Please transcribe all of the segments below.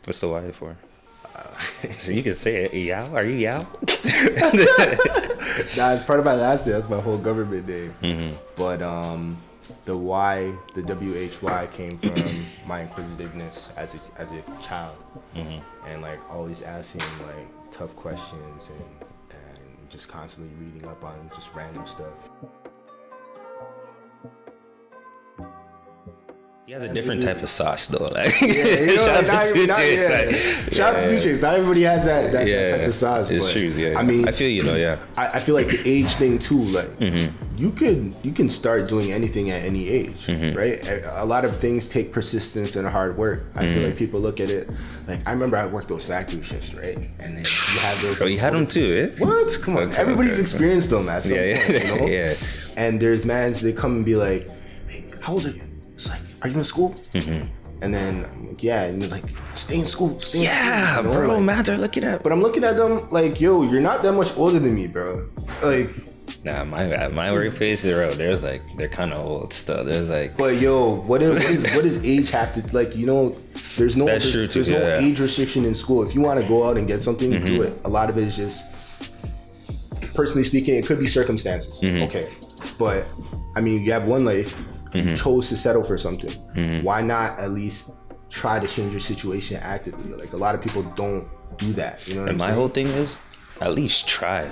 What's the Y for? So you can say it. Yao? Are you Yao? Nah, it's part of my last name. That's my whole government name. But the Y, the WHY came from my inquisitiveness as a child, and like always asking like tough questions and just constantly reading up on just random stuff. He has a different type of sauce though. Like, shout out to Two Chainz. Not everybody has that type of sauce. It's but, true. Yeah. I mean, I feel you though. Yeah. I feel like the age thing too. Like, you can start doing anything at any age, right? A lot of things take persistence and hard work. I feel like people look at it like, I remember I worked those factory shifts, right? And then you have those. Oh, you had them too, eh? What? Come on, everybody's experienced them at some point, you know? Yeah. And there's mans, they come and be like, "Hey, how old are you?" It's like, "Are you in school?" And then I'm like, "Yeah," and they're like, "Stay in school, stay in school." Yeah, you know? bro, like, man, they're looking at. But I'm looking at them like, "Yo, you're not that much older than me, bro." Like, nah, my workplace, bro, there's like, they're kind of old still. There's like. But yo, what does age have to, like, you know? There's no age restriction in school. If you want to go out and get something, do it. A lot of it is just, personally speaking, it could be circumstances. Okay, but I mean, you have one life. You chose to settle for something. Why not at least try to change your situation actively? Like, a lot of people don't do that. You know what I'm saying? My whole thing is, at least try.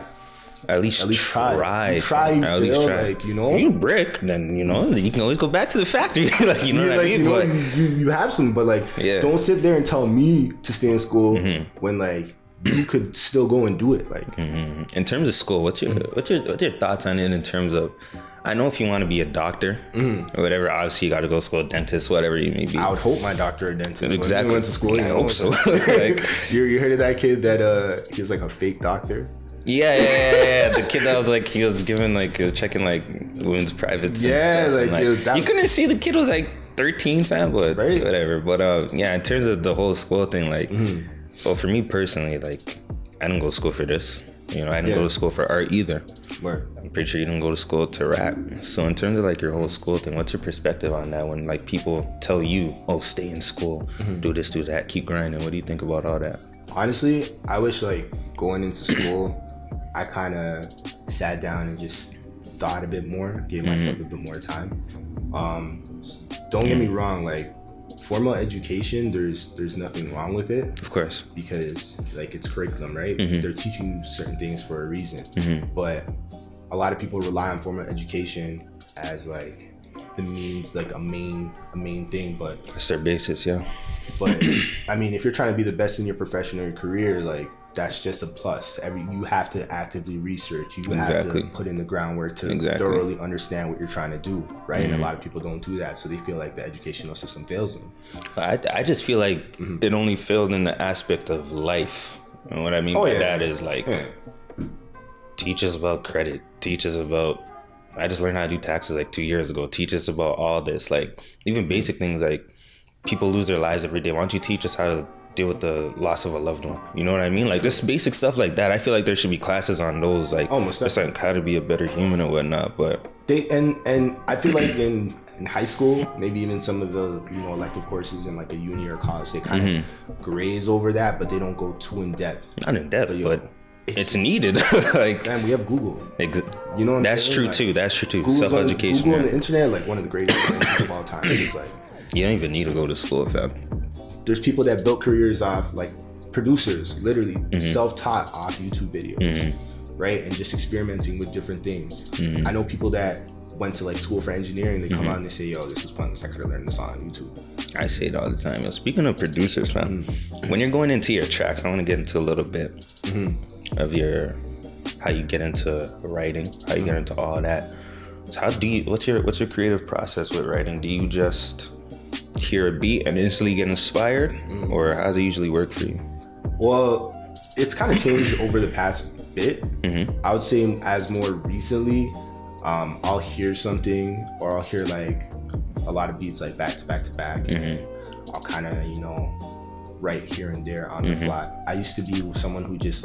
At least try. You try, you fail, like, you know? You brick, then, you know, you can always go back to the factory. Like, you know what I mean? You have some, but like, don't sit there and tell me to stay in school when like you could still go and do it. Like, in terms of school, what's your thoughts on it in terms of, I know if you want to be a doctor or whatever, obviously you got to go to school, dentist, whatever you may be. I would hope my doctor or dentist. Exactly. When he went to school, I hope so. Like, you heard of that kid that he was like a fake doctor? Yeah. The kid that was like, he was giving like, checking like women's privates. Yeah, and stuff. Like, you couldn't see the kid was like 13, fam, but whatever. But yeah, in terms of the whole school thing, like, well, for me personally, like, I didn't go to school for this. You know, I didn't go to school for art either. Word. I'm pretty sure you didn't go to school to rap. So in terms of like your whole school thing, what's your perspective on that when like people tell you, oh, stay in school, do this, do that, keep grinding? What do you think about all that? Honestly, I wish like going into school, I kind of sat down and just thought a bit more, gave myself a bit more time. Don't get me wrong, like, formal education, there's nothing wrong with it. Of course. Because like, it's curriculum, right? They're teaching you certain things for a reason. But a lot of people rely on formal education as like the means, like a main thing, but that's their basis, yeah. But I mean, if you're trying to be the best in your profession or your career, like, that's just a plus. You have to actively research. You have to put in the groundwork to thoroughly understand what you're trying to do, right? And a lot of people don't do that, so they feel like the educational system fails them. I just feel like it only failed in the aspect of life. And what I mean by that is like, teach us about credit, teach us about, I just learned how to do taxes like 2 years ago, teach us about all this, like even basic things like people lose their lives every day. Why don't you teach us how to deal with the loss of a loved one? You know what I mean? Like just basic stuff like that. I feel like there should be classes on those, like just like how to be a better human and whatnot. But they and I feel like in high school, maybe even some of the, you know, elective courses in like a uni or college, they kind of graze over that, but they don't go too in depth. Not in depth, but it's needed. Like, man, we have Google. You know what I'm saying? True like, too. That's true too. Google's Self-education. Google on the internet, like one of the greatest things of all time. It's like, you don't even need to go to school, fam. There's people that built careers off, like producers, literally self-taught off YouTube videos, right? And just experimenting with different things. I know people that went to like school for engineering, they come out and they say, yo, this is pointless, I could have learned this on YouTube. I say it all the time. Yo, speaking of producers, fam, when you're going into your tracks, I want to get into a little bit of how you get into writing, how you get into all that. So what's your creative process with writing? Do you just hear a beat and instantly get inspired, or how does it usually work for you? Well, it's kind of changed over the past bit. I would say as more recently, I'll hear something, or I'll hear like a lot of beats like back to back to back, and I'll kind of, you know, write here and there on the fly. I used to be someone who just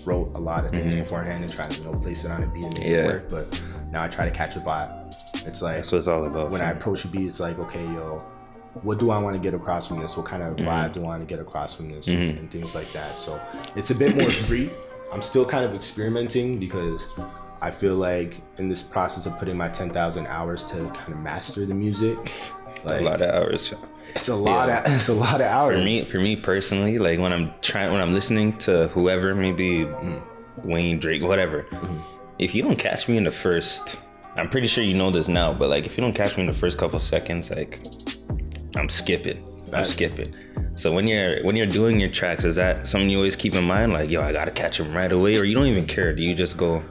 wrote a lot of things beforehand and try to, you know, place it on a beat and make it work, but now I try to catch a vibe. It's like, that's what it's all about. When I approach a beat, it's like, okay, yo, what do I want to get across from this? What kind of vibe do I want to get across from this? And things like that. So it's a bit more free. I'm still kind of experimenting because I feel like in this process of putting my 10,000 hours to kind of master the music, like, a lot of hours. It's a lot of hours. For me personally, like when I'm listening to whoever, maybe Wayne, Drake, whatever. If you don't catch me in the first, I'm pretty sure you know this now, but like if you don't catch me in the first couple seconds, like I'm skipping. So when you're doing your tracks, is that something you always keep in mind? Like, yo, I gotta catch him right away, or you don't even care? Do you just go?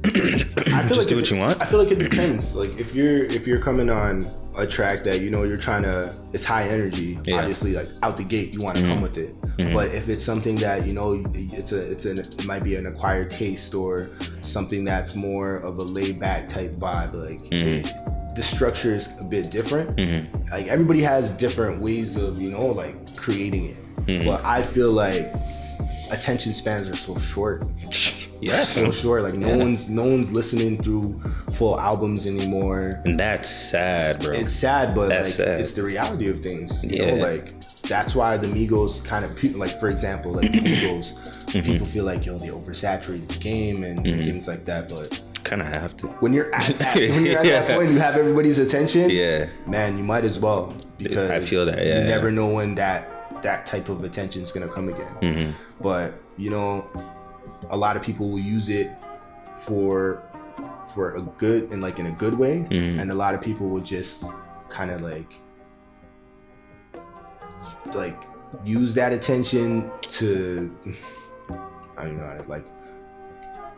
Just do what you want? I feel like it depends. Like if you're coming on a track that you know you're trying to, it's high energy. Yeah. Obviously, like out the gate, you want to come with it. But if it's something that you know, it might be an acquired taste or something that's more of a laid back type vibe. Like the structure is a bit different. Like everybody has different ways of like creating it. But I feel like attention spans are so short. Yeah, so short. Like no one's listening through full albums anymore, and that's sad, bro. It's sad, but it's the reality of things. You know, like that's why the Migos kind of like, for example, like the Migos, people feel like they oversaturated the game and things like that, but kind of have to. When you're at that point, you have everybody's attention. Yeah, man, you might as well, because I feel that. You never know when that type of attention is gonna come again. But a lot of people will use it for a good and like in a good way, and a lot of people will just kind of like use that attention to, I don't know, like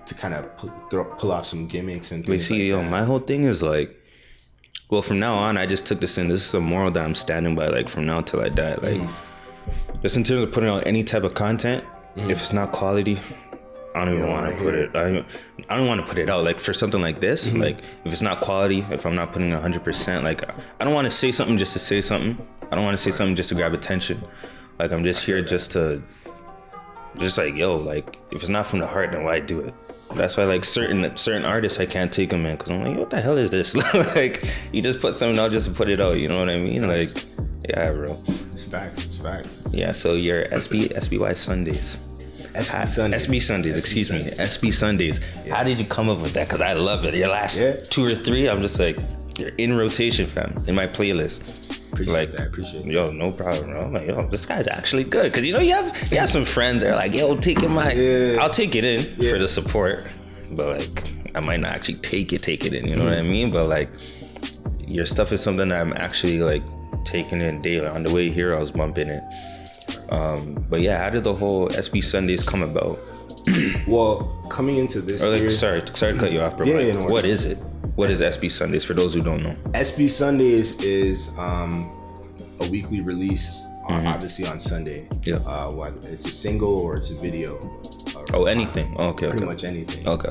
to kind of pull off some gimmicks and things. My whole thing is like, well, from now on, I just took this in. This is a moral that I'm standing by, like from now till I die. Like, just in terms of putting out any type of content, if it's not quality, I don't even want to put it. I don't want to put it out. Like for something like this, like if it's not quality, if I'm not putting 100%, like I don't want to say something just to say something. I don't want to say something just to grab attention. Like I'm just here just like, yo, like if it's not from the heart, then why do it? That's why like certain artists, I can't take them in, because I'm like, what the hell is this? Like you just put something out just to put it out. You know what I mean? Like, yeah, bro. It's facts. Yeah. So your SBWHY Sundays. SB Sundays. Yeah. How did you come up with that? Because I love it. Your last 2 or 3, I'm just like, you're in rotation, fam, in my playlist. Appreciate that. Yo, no problem, bro. I'm like, yo, this guy's actually good. Because you have some friends that are like, yo, take it I'll take it in for the support, but like I might not actually take it in. You know what I mean? But like your stuff is something that I'm actually like taking in daily. On the way here, I was bumping it. But yeah, how did the whole SB Sundays come about? Well, coming into this year... Sorry to cut you off, bro. No, what is it? What is SB Sundays for those who don't know? SB Sundays is a weekly release, obviously on Sunday. Yeah. Whether it's a single or it's a video. Anything. Okay. Pretty much anything. Okay.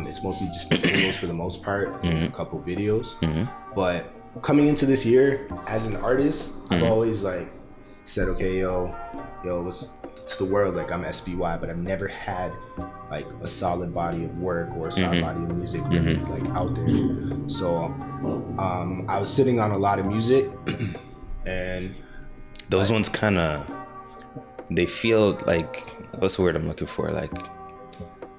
It's mostly just singles for the most part, and a couple videos. But coming into this year, as an artist, I've always like said, okay, yo, to the world, like I'm SBY, but I've never had like a solid body of work or a solid body of music really like out there. So I was sitting on a lot of music, and those ones kind of, they feel like, what's the word I'm looking for? Like,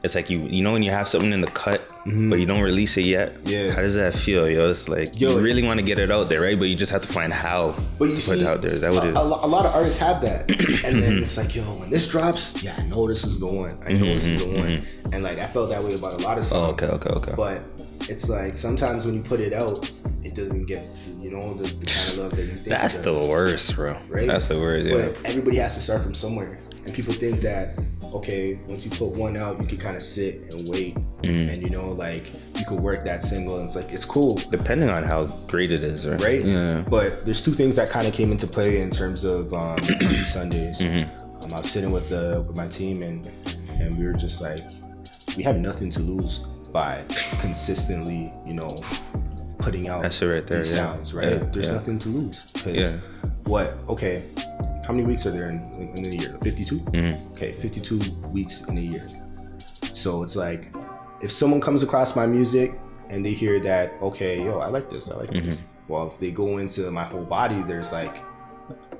it's like you know when you have something in the cut, but you don't release it yet. Yeah. How does that feel, yo? It's like you really want to get it out there, right? But you just have to find how to put it out there. Is that what it is? A lot of artists have that, and then it's like, yo, when this drops, I know this is the one. I know this is the one, and like I felt that way about a lot of songs. Okay. But it's like sometimes when you put it out, it doesn't get the kind of love that you think. That's the worst, bro. Right? That's the worst. Yeah. But everybody has to start from somewhere, and people think that, okay, once you put one out, you can kind of sit and wait, and like you could work that single, and it's like, it's cool. Depending on how great it is, right? Right? Yeah. But there's 2 things that kind of came into play in terms of these Sundays. I was sitting with my team, and we were just like, we have nothing to lose by consistently, putting out these sounds, right? Yeah, there's nothing to lose. Because how many weeks are there in a year? 52? Okay, 52 weeks in a year. So it's like, if someone comes across my music and they hear that, okay, yo, I like this, well, if they go into my whole body, there's like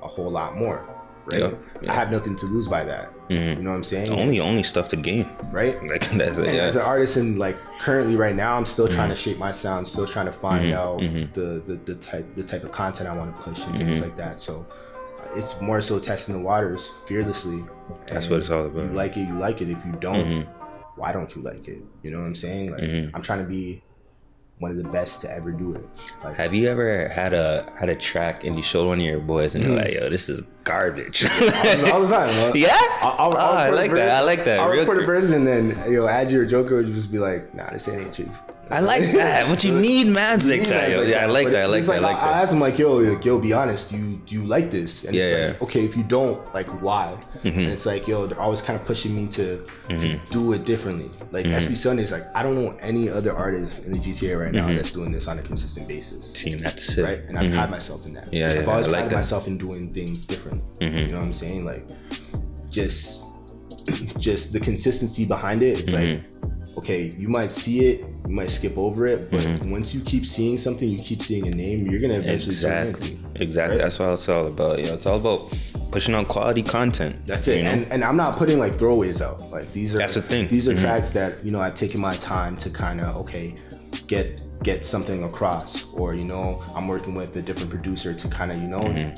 a whole lot more, right? I have nothing to lose by that. You know what I'm saying? Only stuff to gain, right? Like that's it. As an artist, and like currently right now, I'm still trying to shape my sound, still trying to find out the type of content I want to push and things like that. So it's more so testing the waters fearlessly. That's what it's all about. You like it. If you don't, why don't you like it? You know what I'm saying? Like I'm trying to be one of the best to ever do it. Like, have you ever had a track and you showed one of your boys and you're like, yo, this is garbage? all the time, bro. Yeah? I like that. I'll record a verse and then Adji or Joker would just be like, nah, this ain't chief. I like that. But you need mans like that. I like that. I asked him like, yo, be honest. Do you like this? And it's like, okay, if you don't, like, why? And it's like, yo, they're always kind of pushing me to do it differently. Like SB Sunday is like, I don't know any other artist in the GTA right now that's doing this on a consistent basis. See, that's it. Right? And I pride myself in that. I've always prided myself in doing things differently. You know what I'm saying? Like, just the consistency behind it. It's like, okay, you might see it, you might skip over it, but once you keep seeing something, you keep seeing a name, you're gonna eventually Exactly. Right? That's what it's all about. It's all about pushing on quality content. That's it. And I'm not putting like throwaways out. Like that's the thing. These are tracks that I've taken my time to kind of get something across, or I'm working with a different producer to kind of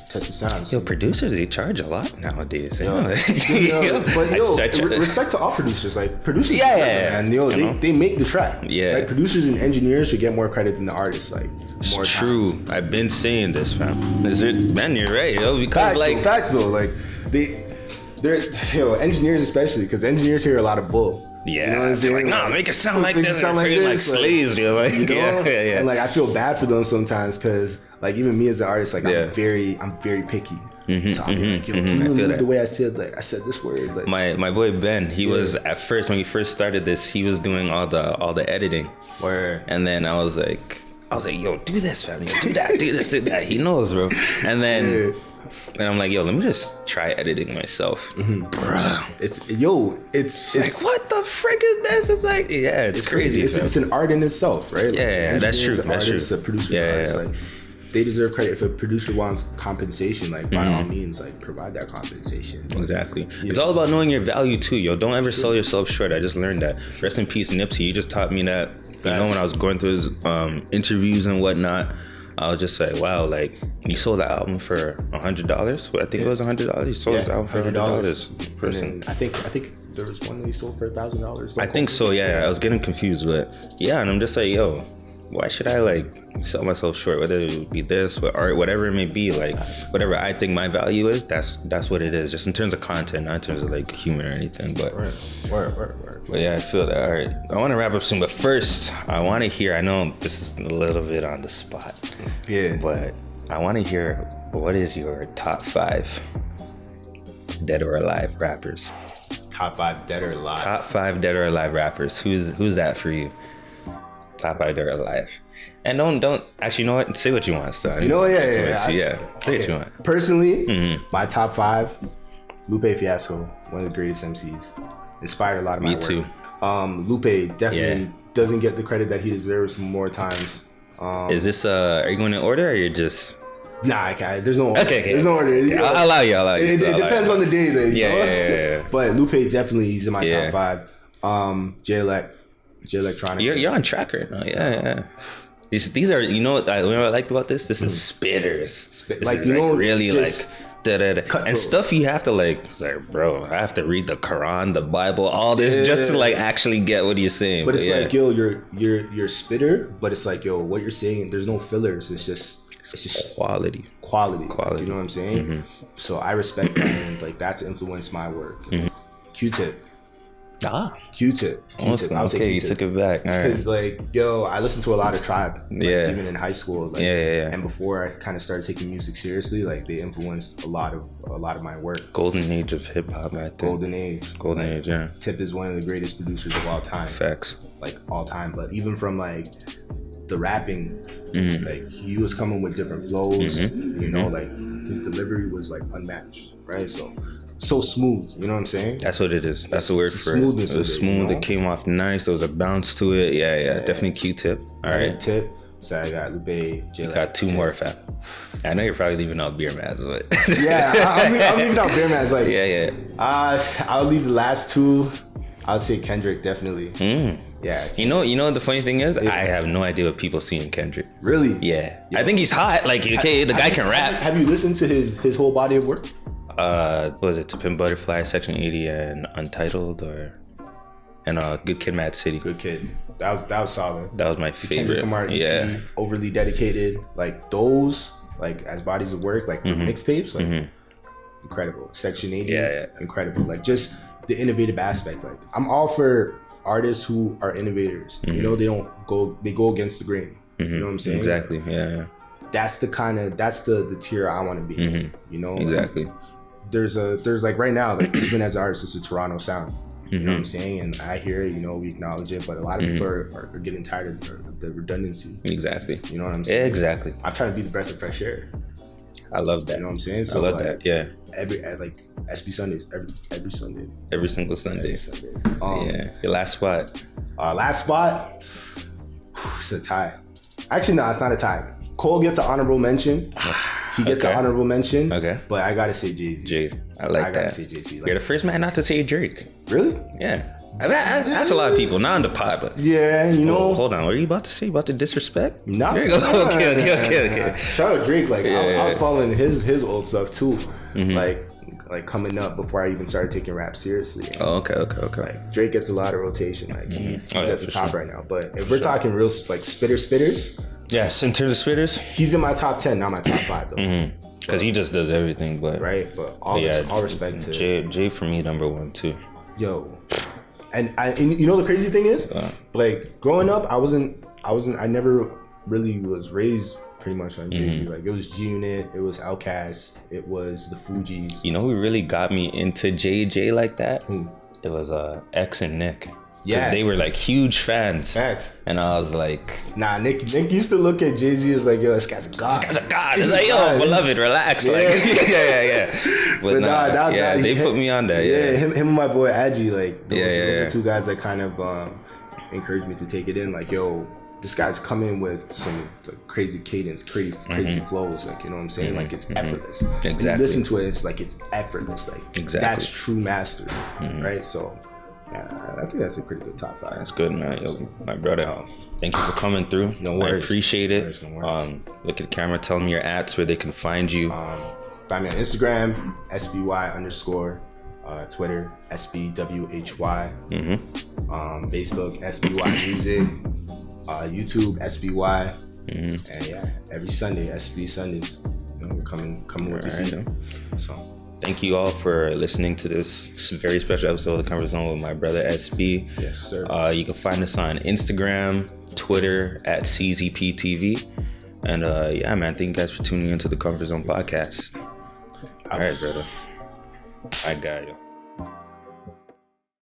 test the sounds. Producers, they charge a lot nowadays. Respect to all producers. Like producers, man, they make the track. Like producers and engineers should get more credit than the artists. Like more it's true. Times. I've been saying this, fam. Man, you're right, because facts though. Like they're engineers especially, because engineers hear a lot of bull. Yeah, you know what I'm saying? Like, nah, make it sound like this. Sound like slaves, And like I feel bad for them sometimes, because like even me as an artist, like I'm very picky. So I'll be like, yo, can you remove the way I said this word? Like, my boy Ben, he was at first, when he first started this, he was doing all the editing. Word. And then I was like, yo, do this, fam. Do that, do this, do that. He knows, bro. And then. And I'm like, yo, let me just try editing myself. Bruh. It's like, what the frick is this? It's like, it's crazy. It's an art in itself, right? Yeah, that's true. It's a producer. Like, they deserve credit. If a producer wants compensation, like by all means, like provide that compensation. Exactly. It's all about knowing your value too, yo. Don't ever sell yourself short. I just learned that. Rest in peace, Nipsey. You just taught me that. When I was going through his interviews and whatnot, I was just like, wow, like, you sold the album for $100? I think it was $100. You sold the album for $100 person. I think there was one that you sold for $1,000. I think so, I was getting confused, but and I'm just like, yo, why should I like sell myself short? Whether it be this, with art, whatever it may be, like whatever I think my value is, that's what it is. Just in terms of content, not in terms of like humor or anything. But word. But I feel that. All right, I want to wrap up soon, but first I want to hear. I know this is a little bit on the spot. But I want to hear, what is your top 5 dead or alive rappers? Top 5 dead or alive. Top 5 dead or alive rappers. Who's that for you? Top 5 dead or alive. And don't actually, you know what? Say what you want, son. Say what you want. Personally, my top 5, Lupe Fiasco, one of the greatest MCs. Inspired a lot of my work. Me too. Lupe definitely doesn't get the credit that he deserves more times. Is this are you going in order, or you're just? Nah, I can't. There's no order. Okay. There's no order. I'll allow you. It depends on the day, though. Yeah. But Lupe definitely, he's in my top 5. J Electronica. You're on track right now. Yeah. These are, you know what I liked about this? This is spitters. Like, really like. And stuff you have to like, it's like, bro, I have to read the Quran, the Bible, all this just to like actually get what you're saying. But it's like, yo, you're spitter, but it's like, yo, what you're saying, there's no fillers. It's just quality. Like, you know what I'm saying? So I respect that, and like that's influenced my work. Q-Tip. Q-Tip. Awesome. Okay, you took it back. Because like, yo, I listened to a lot of Tribe, even in high school. Like, and before I kind of started taking music seriously, like they influenced a lot of my work. Golden age of hip hop, I think. Golden age, yeah. Tip is one of the greatest producers of all time. Facts. Like all time, but even from like the rapping, like he was coming with different flows. Like his delivery was like unmatched, right? So smooth, you know what I'm saying? That's what it is. That's the word for it. It was smooth. It came off nice. There was a bounce to it. Yeah. Definitely Q-Tip. All right. Tip. So I got Lupe, J. Got two more, fam. I know you're probably leaving out beer mats, but yeah, I'm leaving out beer mats. Like, yeah. I'll leave the last two. I'll say Kendrick definitely. Yeah. You know the funny thing is, I have no idea what people see in Kendrick. Really? Yeah. I think he's hot. Like, okay, the guy can rap. Have you listened to his whole body of work? What was it? To Pimp Butterfly, Section 80, and Untitled, and Good Kid, Mad City. Good Kid. That was solid. That was my favorite. Kendrick Lamar EP, Overly Dedicated, like those, like as bodies of work, like mixtapes, like incredible. Section 80, incredible. Like just the innovative aspect. Like I'm all for artists who are innovators. You know, they go against the grain. You know what I'm saying? Exactly. Like, yeah. That's the tier I want to be in. You know? Exactly. There's like right now, like even as an artist, it's a Toronto sound. You know what I'm saying? And I hear it, you know, we acknowledge it, but a lot of people are getting tired of the redundancy. Exactly. You know what I'm saying? Exactly. I'm trying to be the breath of fresh air. I love that. You know what I'm saying? So I love that. Yeah. Every SB Sundays, every Sunday. Every single Sunday. Every Sunday. Yeah. Your last spot. Last spot. It's a tie. Actually, no, it's not a tie. Cole gets an honorable mention. He gets an honorable mention. Okay. But I gotta say Jay-Z. I gotta say Jay-Z. Like, you're the first man not to say Drake. Really? Yeah. That's a lot of people, not on the pod, but yeah, you know. Hold on, what are you about to say? About to disrespect? No. There you go. Okay. Shout out Drake. Like I was following his old stuff too. Like coming up before I even started taking rap seriously. Oh, okay. Like Drake gets a lot of rotation. Like he's at the top right now. But if we're talking real like spitters. Yes, in terms of spitters, he's in my top 10, not my top 5 though. Because he just does everything. But right, but all respect to Jay for me number 1 too. Yo, and you know the crazy thing is, like growing up, I never really was raised pretty much on Jay-Z. Like it was G-Unit, it was Outkast, it was the Fugees. You know who really got me into JJ like that? It was X and Nick. Yeah, they were like huge fans. Facts. And I was like, nah, Nick used to look at Jay-Z as like, yo, this guy's a god. It's like, yo, beloved, relax. Yeah. Like, yeah. But they put me on that. Yeah, him and my boy Adji, like those are two guys that kind of encouraged me to take it in. Like, yo, this guy's coming with some like, crazy cadence, crazy flows. Like, you know what I'm saying? Like it's effortless. Exactly. When you listen to it, it's like it's effortless. Like that's true mastery, right? So. Yeah, I think that's a pretty good top 5. That's good, man. Yo, my brother, thank you for coming through. No worries. I appreciate it. No worries. Look at the camera. Tell them your @s where they can find you. Find me on Instagram, SBY_, Twitter, SBWHY, Facebook, SBY Music, YouTube, SBY, and yeah, every Sunday, SB Sundays. You know, we're coming with the heat. So. Thank you all for listening to this very special episode of The Comfort Zone with my brother SB. Yes, sir. You can find us on Instagram, Twitter @CZPTV. And yeah, man, thank you guys for tuning into the Comfort Zone podcast. All right, brother. I got you.